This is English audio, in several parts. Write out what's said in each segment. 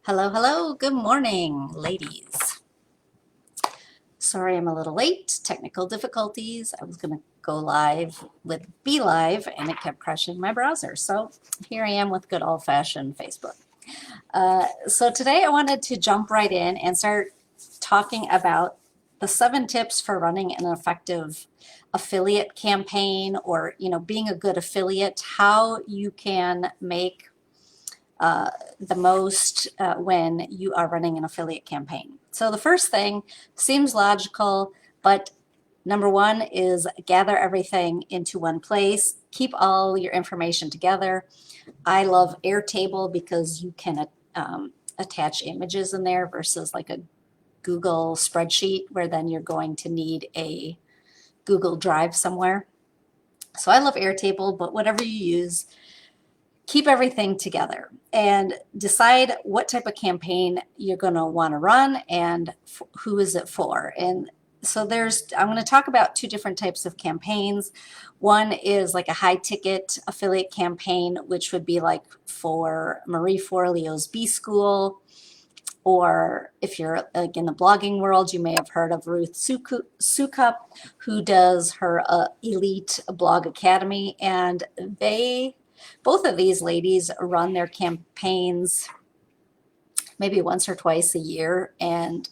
Hello, hello, good morning, ladies. Sorry I'm a little late, technical difficulties. I was going to go live with Be Live and it kept crashing my browser. So here I am with good old-fashioned Facebook. So today I wanted to jump right in and start talking about the 7 tips for running an effective affiliate campaign, or being a good affiliate, how you can make the most when you are running an affiliate campaign. So the first thing seems logical, but number one is gather everything into one place. Keep all your information together. I love Airtable because you can attach images in there versus like a Google spreadsheet where then you're going to need a Google Drive somewhere. So I love Airtable, but whatever you use, keep everything together and decide what type of campaign you're going to want to run and who is it for. And so I'm going to talk about 2 different types of campaigns. One is like a high ticket affiliate campaign, which would be like for Marie Forleo's B School, or if you're like in the blogging world, you may have heard of Ruth Soukup, who does her Elite Blog Academy, and both of these ladies run their campaigns maybe once or twice a year, and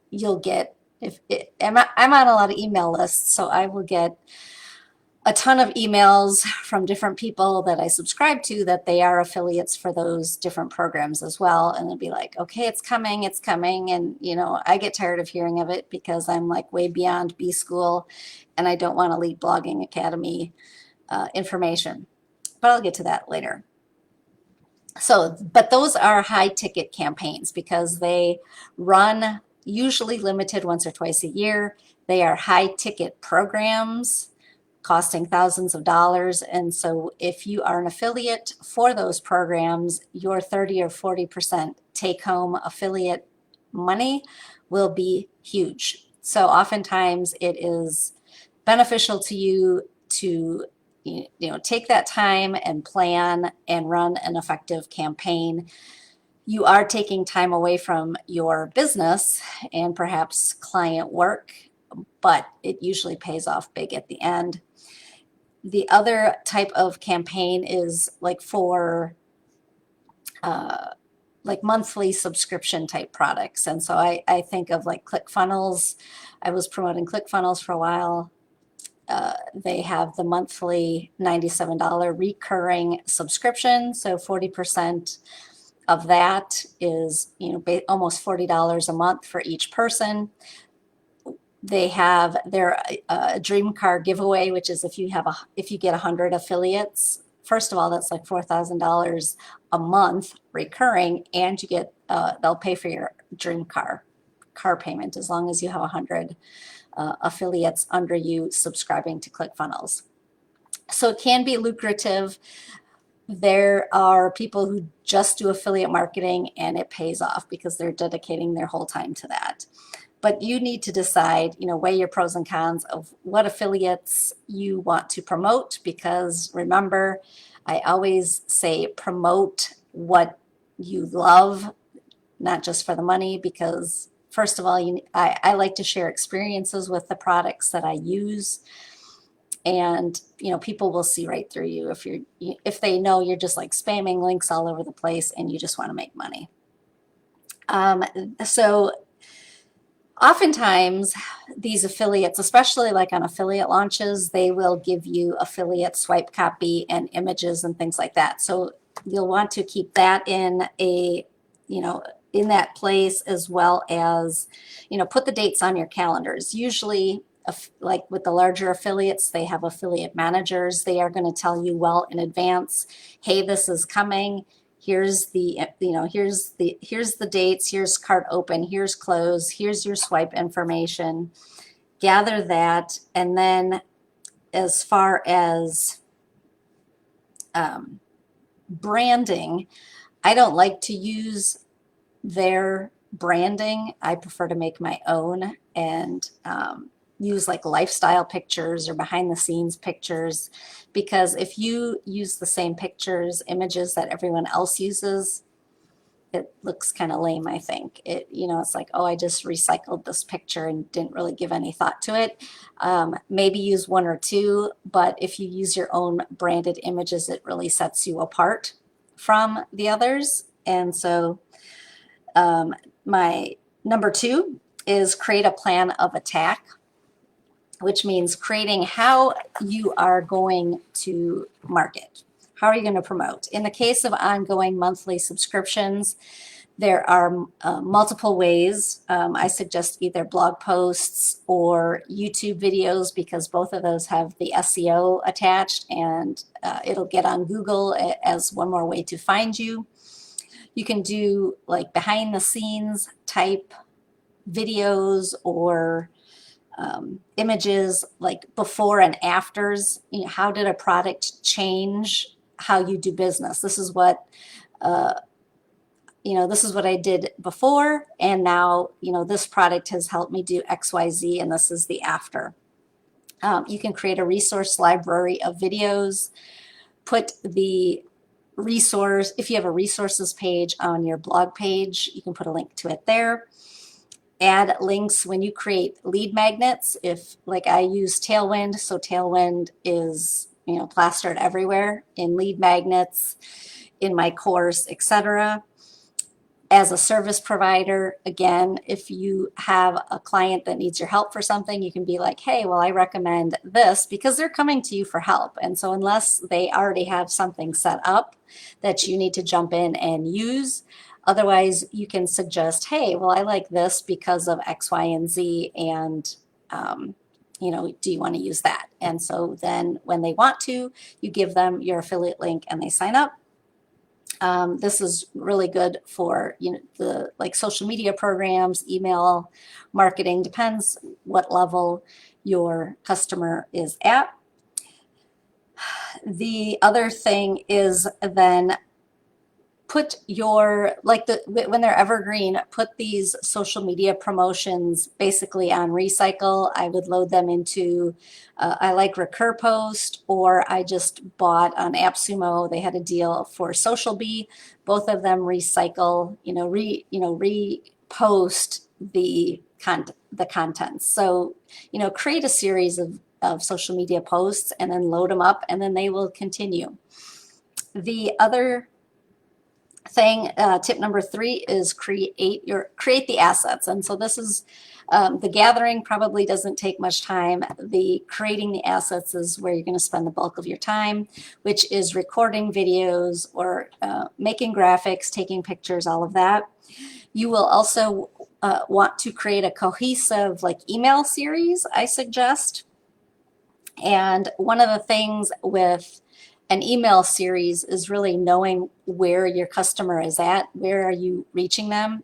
you'll get, I'm on a lot of email lists, so I will get a ton of emails from different people that I subscribe to that they are affiliates for those different programs as well. And they'll be like, okay, it's coming, it's coming. And, I get tired of hearing of it because I'm like way beyond B School and I don't want Elite Blogging Academy information. But I'll get to that later. So, but those are high ticket campaigns because they run usually limited once or twice a year. They are high ticket programs costing thousands of dollars. And so if you are an affiliate for those programs, your 30 or 40% take home affiliate money will be huge. So oftentimes it is beneficial to you to take that time and plan and run an effective campaign. You are taking time away from your business and perhaps client work, but it usually pays off big at the end. The other type of campaign is like for like monthly subscription type products. And so I think of like ClickFunnels. I was promoting ClickFunnels for a while. They have the monthly $97 recurring subscription. So 40% of that is, almost $40 a month for each person. They have their dream car giveaway, which is if you get 100 affiliates, first of all, that's like $4,000 a month recurring, and you get they'll pay for your dream car payment as long as you have 100 affiliates under you subscribing to ClickFunnels. So it can be lucrative. There are people who just do affiliate marketing and it pays off because they're dedicating their whole time to that. But you need to decide, weigh your pros and cons of what affiliates you want to promote, because remember, I always say promote what you love, not just for the money, because first of all, I like to share experiences with the products that I use, and people will see right through you if they know you're just like spamming links all over the place and you just want to make money. So oftentimes these affiliates, especially like on affiliate launches, they will give you affiliate swipe copy and images and things like that. So you'll want to keep that in in that place, as well as, put the dates on your calendars. Usually, like with the larger affiliates, they have affiliate managers. They are going to tell you well in advance, hey, this is coming. Here's the dates, here's cart open, here's close, here's your swipe information. Gather that. And then as far as branding, I don't like to use their branding. I prefer to make my own and use like lifestyle pictures or behind the scenes pictures, because if you use the same pictures, images that everyone else uses, it looks kind of lame, I think. It's like, oh, I just recycled this picture and didn't really give any thought to it. Maybe use one or two, but if you use your own branded images, it really sets you apart from the others. And so my number 2 is create a plan of attack, which means creating how you are going to market. How are you going to promote? In the case of ongoing monthly subscriptions, there are multiple ways. I suggest either blog posts or YouTube videos, because both of those have the SEO attached, and it'll get on Google as one more way to find you. You can do like behind the scenes type videos or images like before and afters. How did a product change how you do business? This is what this is what I did before, and now this product has helped me do XYZ, and this is the after. You can create a resource library of videos. Put the resource, if you have a resources page on your blog page, you can put a link to it there. Add links when you create lead magnets. If, like, I use Tailwind, so Tailwind is plastered everywhere in lead magnets, in my course, etc. As a service provider, again, if you have a client that needs your help for something, you can be like, hey, well, I recommend this, because they're coming to you for help. And so unless they already have something set up that you need to jump in and use, otherwise you can suggest, hey, well, I like this because of X, Y, and Z, and do you want to use that? And so then when they want to, you give them your affiliate link and they sign up. This is really good for the social media programs, email marketing, depends what level your customer is at. The other thing is then put your, when they're evergreen, put these social media promotions basically on recycle. I would load them into, I like RecurPost, or I just bought on AppSumo. They had a deal for SocialBee. Both of them recycle, repost the contents. So, create a series of social media posts and then load them up, and then they will continue. The other thing, tip number 3, is create the assets. And so this is the gathering probably doesn't take much time. The creating the assets is where you're going to spend the bulk of your time, which is recording videos or making graphics, taking pictures, all of that. You will also want to create a cohesive email series, I suggest. And one of the things with an email series is really knowing where your customer is at, where are you reaching them.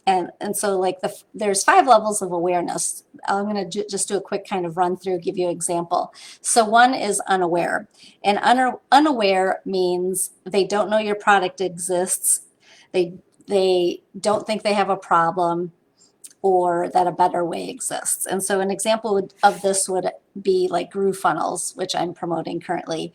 And so there's 5 levels of awareness. I'm going to just do a quick kind of run through, give you an example. So 1 is unaware. And unaware means they don't know your product exists. They don't think they have a problem, or that a better way exists. And so an example of this would be like GrooveFunnels, which I'm promoting currently.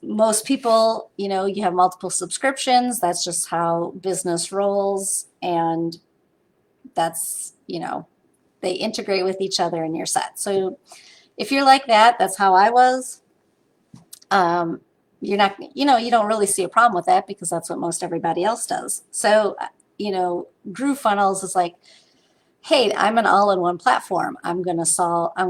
Most people, you have multiple subscriptions. That's just how business rolls. And that's, they integrate with each other and you're set. So if you're like that, that's how I was. You're not, you don't really see a problem with that, because that's what most everybody else does. So, GrooveFunnels is like, hey, I'm an all-in-one platform. I'm going to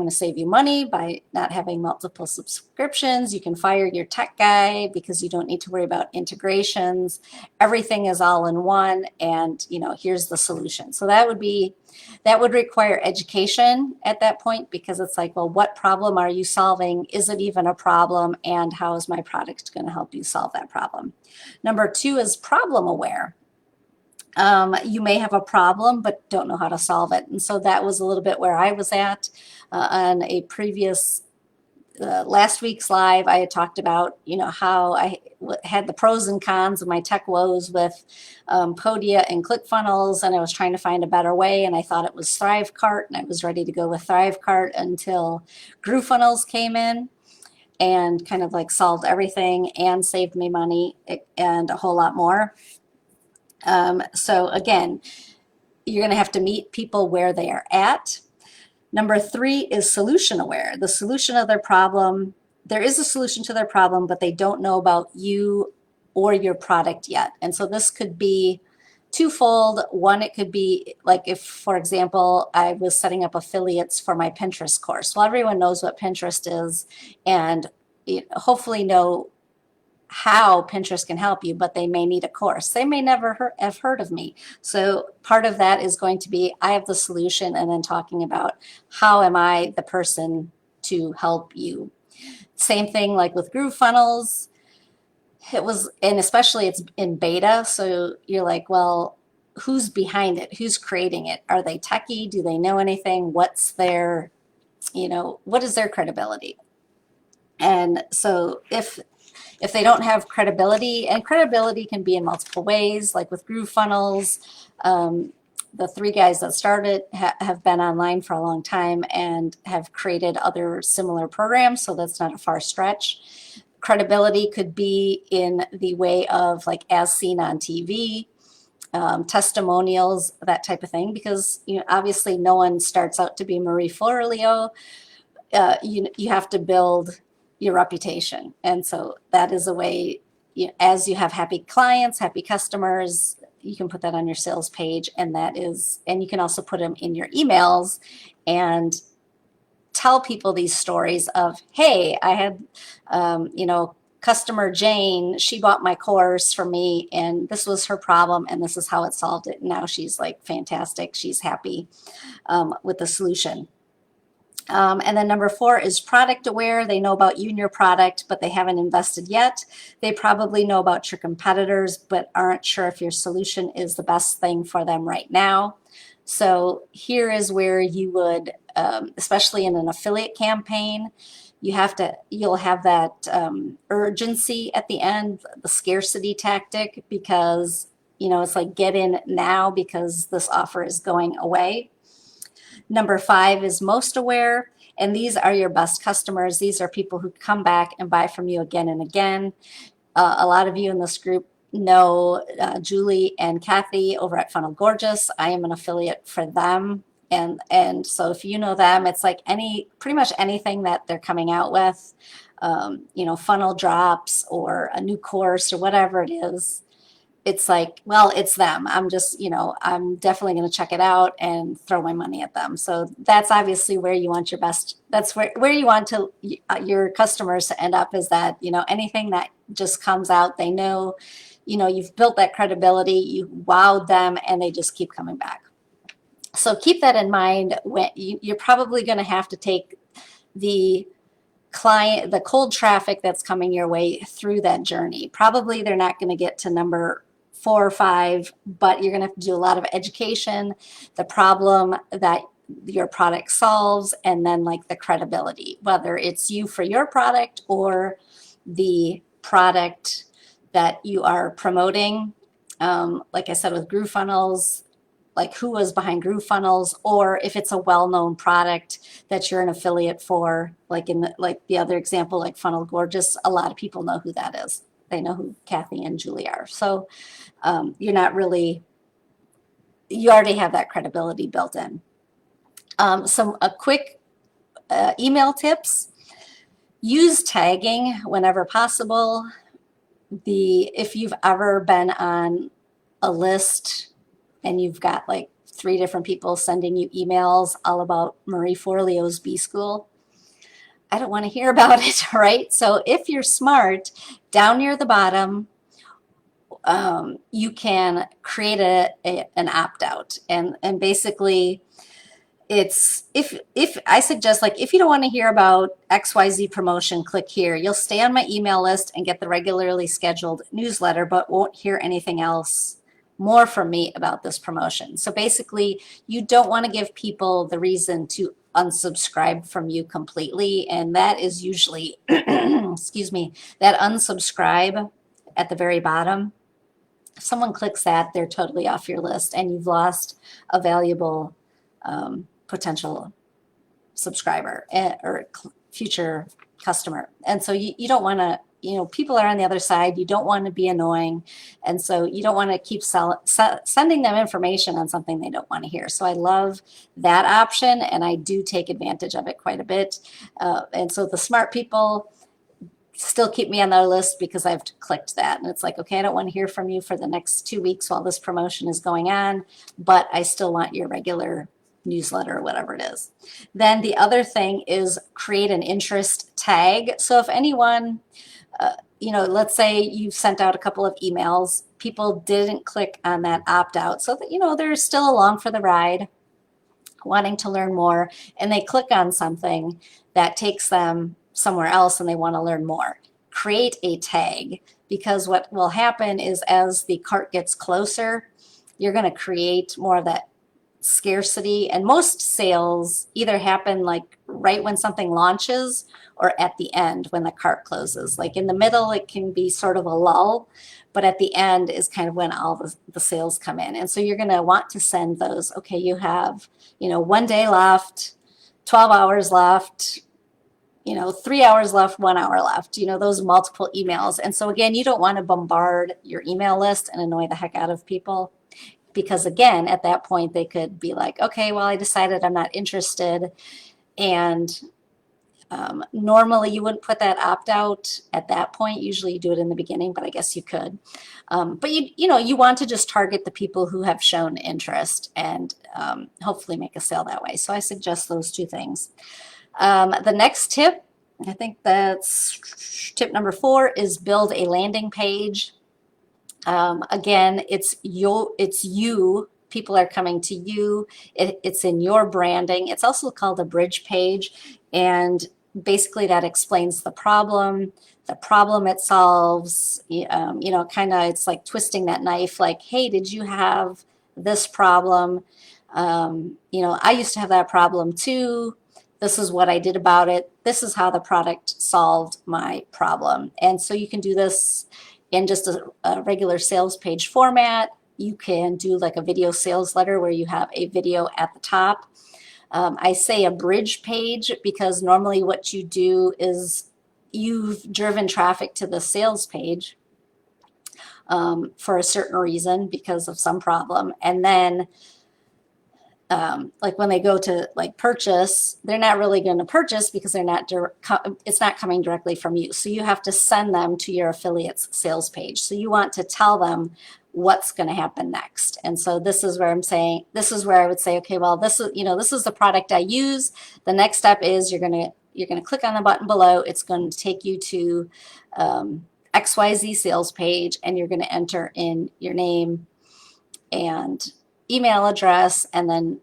save you money by not having multiple subscriptions. You can fire your tech guy because you don't need to worry about integrations. Everything is all in one, and here's the solution. So that would require education at that point, because it's like, well, what problem are you solving? Is it even a problem? And how is my product going to help you solve that problem? Number 2 is problem aware. You may have a problem but don't know how to solve it. And so that was a little bit where I was at on a previous last week's live. I had talked about how I had the pros and cons of my tech woes with Podia and ClickFunnels, and I was trying to find a better way, and I thought it was ThriveCart, and I was ready to go with ThriveCart until GrooveFunnels came in. and kind of like solved everything and saved me money and a whole lot more. So again, you're going to have to meet people where they are at. Number 3 is solution aware. The solution of their problem, there is a solution to their problem, but they don't know about you or your product yet. And so this could be twofold. One, it could be like if, for example, I was setting up affiliates for my Pinterest course. Well, everyone knows what Pinterest is and hopefully know how Pinterest can help you, but they may need a course. They may never have heard of me. So part of that is going to be, I have the solution, and then talking about how am I the person to help you. Same thing like with GrooveFunnels. It was, and especially it's in beta. So you're like, well, who's behind it? Who's creating it? Are they techie? Do they know anything? What's their, what is their credibility? And so if they don't have credibility, and credibility can be in multiple ways, like with GrooveFunnels, the 3 guys that started have been online for a long time and have created other similar programs, so that's not a far stretch. Credibility could be in the way of like as seen on TV, testimonials, that type of thing, because obviously no one starts out to be Marie Forleo. You have to build your reputation. And so that is a way, as you have happy clients, happy customers, you can put that on your sales page, and you can also put them in your emails and tell people these stories of, hey, I had, customer Jane, she bought my course from me and this was her problem and this is how it solved it. And now she's like fantastic. She's happy with the solution. And then number 4 is product aware. They know about you and your product, but they haven't invested yet. They probably know about your competitors, but aren't sure if your solution is the best thing for them right now. So here is where you would, especially in an affiliate campaign, you'll have that urgency at the end, the scarcity tactic, because it's like get in now because this offer is going away. Number 5 is most aware, and these are your best customers. These are people who come back and buy from you again and again. A lot of you in this group know Julie and Kathy over at Funnel Gorgeous. I am an affiliate for them. And so if you know them, it's like pretty much anything that they're coming out with, funnel drops or a new course or whatever it is. It's like, well, it's them. I'm just, I'm definitely going to check it out and throw my money at them. So that's obviously where you want that's where you want your customers to end up, is that, anything that just comes out, they know, you've built that credibility, you wowed them, and they just keep coming back. So keep that in mind when you're probably going to have to take the cold traffic that's coming your way through that journey. Probably they're not going to get to number 4 or 5, but you're going to have to do a lot of education, the problem that your product solves, and then like the credibility, whether it's you for your product or the product that you are promoting. Like I said, with GrooveFunnels, like who was behind GrooveFunnels, or if it's a well-known product that you're an affiliate for, like the other example, like Funnel Gorgeous, a lot of people know who that is. They know who Kathy and Julie are. So you already have that credibility built in. Some quick email tips. Use tagging whenever possible. If you've ever been on a list and you've got like 3 different people sending you emails all about Marie Forleo's B-School, I don't want to hear about it, right? So if you're smart, down near the bottom, you can create an opt-out. And basically, it's if I suggest, like, if you don't want to hear about XYZ promotion, click here. You'll stay on my email list and get the regularly scheduled newsletter, but won't hear anything else more from me about this promotion. So basically, you don't want to give people the reason to unsubscribe from you completely, and that is usually excuse me, that unsubscribe at the very bottom. If someone clicks that, they're totally off your list and you've lost a valuable potential subscriber or future customer. And so you don't want to, people are on the other side. You don't want to be annoying. And so you don't want to keep sending them information on something they don't want to hear. So I love that option, and I do take advantage of it quite a bit. And so the smart people still keep me on their list because I've clicked that. And it's like, okay, I don't want to hear from you for the next 2 weeks while this promotion is going on, but I still want your regular newsletter or whatever it is. Then the other thing is create an interest tag. So if anyone, let's say you've sent out a couple of emails, people didn't click on that opt out, so that, they're still along for the ride, wanting to learn more, and they click on something that takes them somewhere else and they want to learn more. Create a tag, because what will happen is as the cart gets closer, you're going to create more of that scarcity. And most sales either happen like right when something launches or at the end when the cart closes. Like in the middle, it can be sort of a lull, but at the end is kind of when all the sales come in. And so you're going to want to send those, okay, you have, 1 day left, 12 hours left, 3 hours left, 1 hour left, those multiple emails. And so again, you don't want to bombard your email list and annoy the heck out of people, because again, at that point, they could be like, okay, well, I decided I'm not interested. And normally you wouldn't put that opt out at that point. Usually you do it in the beginning, but I guess you could. But you want to just target the people who have shown interest and hopefully make a sale that way. So I suggest those 2 things. The next tip, I think that's tip number 4, is build a landing page. Again, it's you. People are coming to you. It's in your branding. It's also called a bridge page. And basically that explains the problem it solves, kind of, it's like twisting that knife, like, hey, did you have this problem? I used to have that problem too. This is what I did about it. This is how the product solved my problem. And so you can do this in just a regular sales page format. You can do like a video sales letter where you have a video at the top. I say a bridge page because normally what you do is you've driven traffic to the sales page for a certain reason because of some problem. And then like when they go to like purchase, they're not really going to purchase because it's not coming directly from you. So you have to send them to your affiliate's sales page. So you want to tell them what's going to happen next. And so this is where I would say, okay, well, this is the product I use. The next step is you're going to click on the button below. It's going to take you to XYZ sales page, and you're going to enter in your name and email address, and then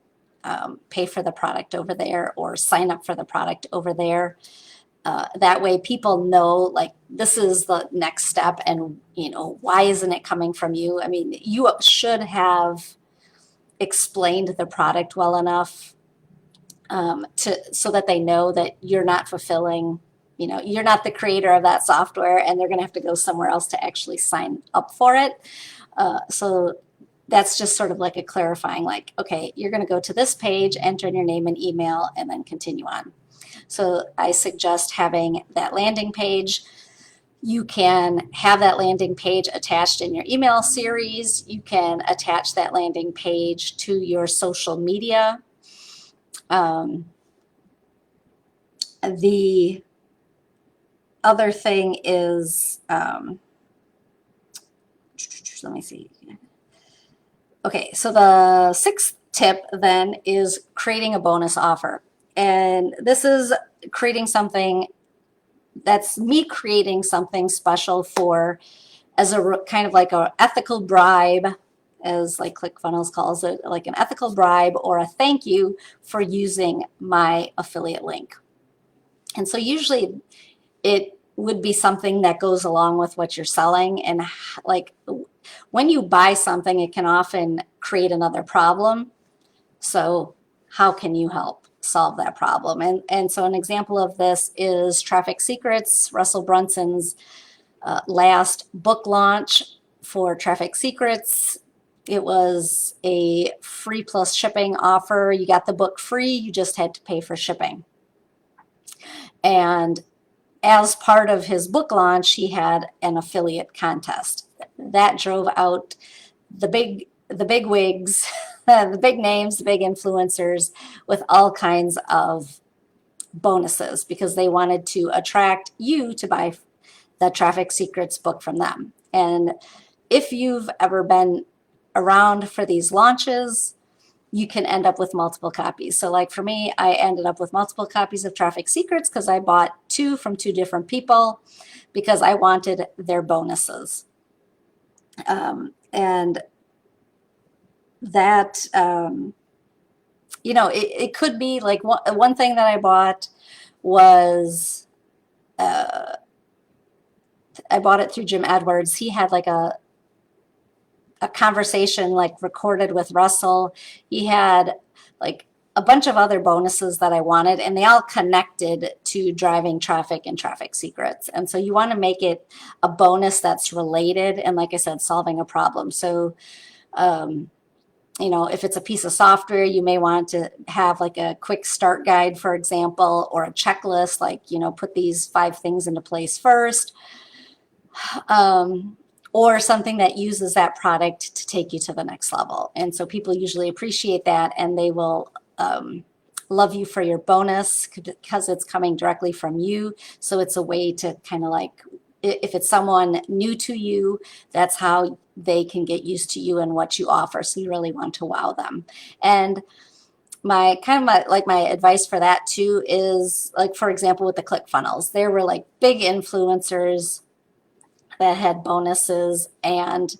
pay for the product over there or sign up for the product over there. That way people know, like, this is the next step, and why isn't it coming from you? I mean, you should have explained the product well enough so that they know that you're not fulfilling, you're not the creator of that software, and they're going to have to go somewhere else to actually sign up for it. So that's just sort of like a clarifying, like, okay, you're going to go to this page, enter in your name and email, and then continue on. So I suggest having that landing page. You can have that landing page attached in your email series. You can attach that landing page to your social media. The other thing is, let me see. Okay, so the 6th tip then is creating a bonus offer. And this is creating something special for, as a kind of like a ethical bribe, as like ClickFunnels calls it, like an ethical bribe or a thank you for using my affiliate link. And so usually it would be something that goes along with what you're selling. And like when you buy something, it can often create another problem. So how can you help solve that problem? And so an example of this is Traffic Secrets, Russell Brunson's last book launch for Traffic Secrets. It was a free plus shipping offer. You got the book free, you just had to pay for shipping. And as part of his book launch, he had an affiliate contest that drove out the big wigs, the big names, the big influencers with all kinds of bonuses because they wanted to attract you to buy the Traffic Secrets book from them. And if you've ever been around for these launches, you can end up with multiple copies. So like for me, I ended up with multiple copies of Traffic Secrets because I bought 2 from 2 different people because I wanted their bonuses. And that, you know, it could be like one thing that I bought was, I bought it through Jim Edwards. He had like a conversation like recorded with Russell. He had like a bunch of other bonuses that I wanted, and they all connected to driving traffic and Traffic Secrets. And so you want to make it a bonus that's related, and like I said, solving a problem. So you know, if it's a piece of software, you may want to have like a quick start guide, for example, or a checklist, like, you know, put these 5 things into place first. Or something that uses that product to take you to the next level. And so people usually appreciate that, and they will love you for your bonus because it's coming directly from you. So it's a way to kind of like, if it's someone new to you, that's how they can get used to you and what you offer. So you really want to wow them. And my advice for that too is, like, for example, with the ClickFunnels, there were like big influencers that had bonuses, and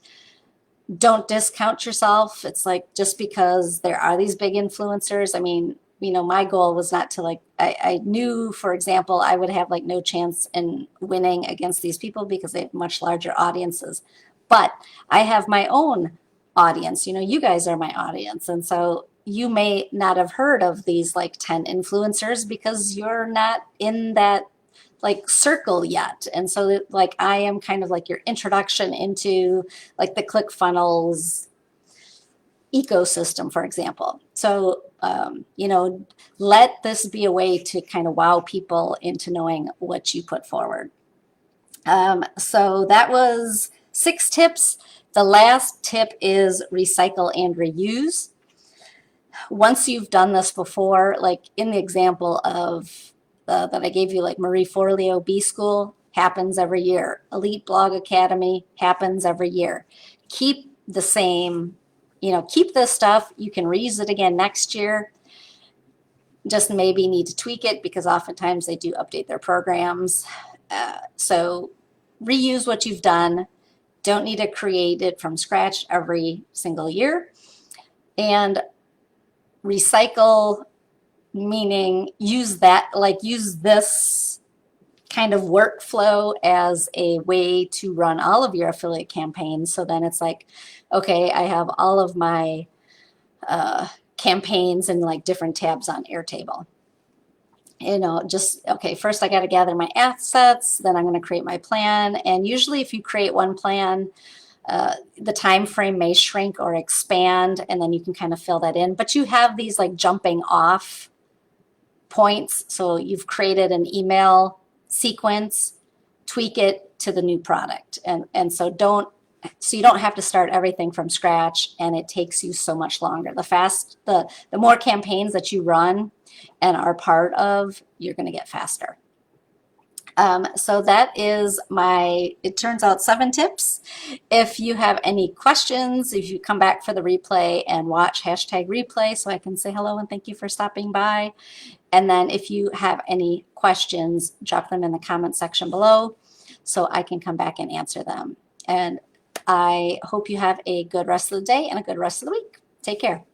don't discount yourself. It's like, just because there are these big influencers, I mean, you know, my goal was not to like, I knew, for example, I would have like no chance in winning against these people because they have much larger audiences. But I have my own audience. You know, you guys are my audience. And so you may not have heard of these like 10 influencers because you're not in that like circle yet. And so like I am kind of like your introduction into like the ClickFunnels ecosystem, for example. So you know, let this be a way to kind of wow people into knowing what you put forward. So that was 6 tips. The last tip is recycle and reuse. Once you've done this before, like in the example of that I gave you, like Marie Forleo B School happens every year. Elite Blog Academy happens every year. Keep the same, you know, keep this stuff. You can reuse it again next year. Just maybe need to tweak it because oftentimes they do update their programs. So reuse what you've done. Don't need to create it from scratch every single year. And recycle, meaning use that, like use this kind of workflow as a way to run all of your affiliate campaigns. So then it's like, okay, I have all of my campaigns in like different tabs on Airtable. You know, just, okay, first I got to gather my assets, then I'm going to create my plan. And usually if you create one plan, the time frame may shrink or expand, and then you can kind of fill that in. But you have these like jumping off points. So you've created an email sequence, tweak it to the new product. And so you don't have to start everything from scratch, and it takes you so much longer. The more campaigns that you run and are part of, you're going to get faster. So that is it turns out 7 tips. If you have any questions, if you come back for the replay and watch #replay so I can say hello and thank you for stopping by. And then if you have any questions, drop them in the comment section below so I can come back and answer them. And I hope you have a good rest of the day and a good rest of the week. Take care.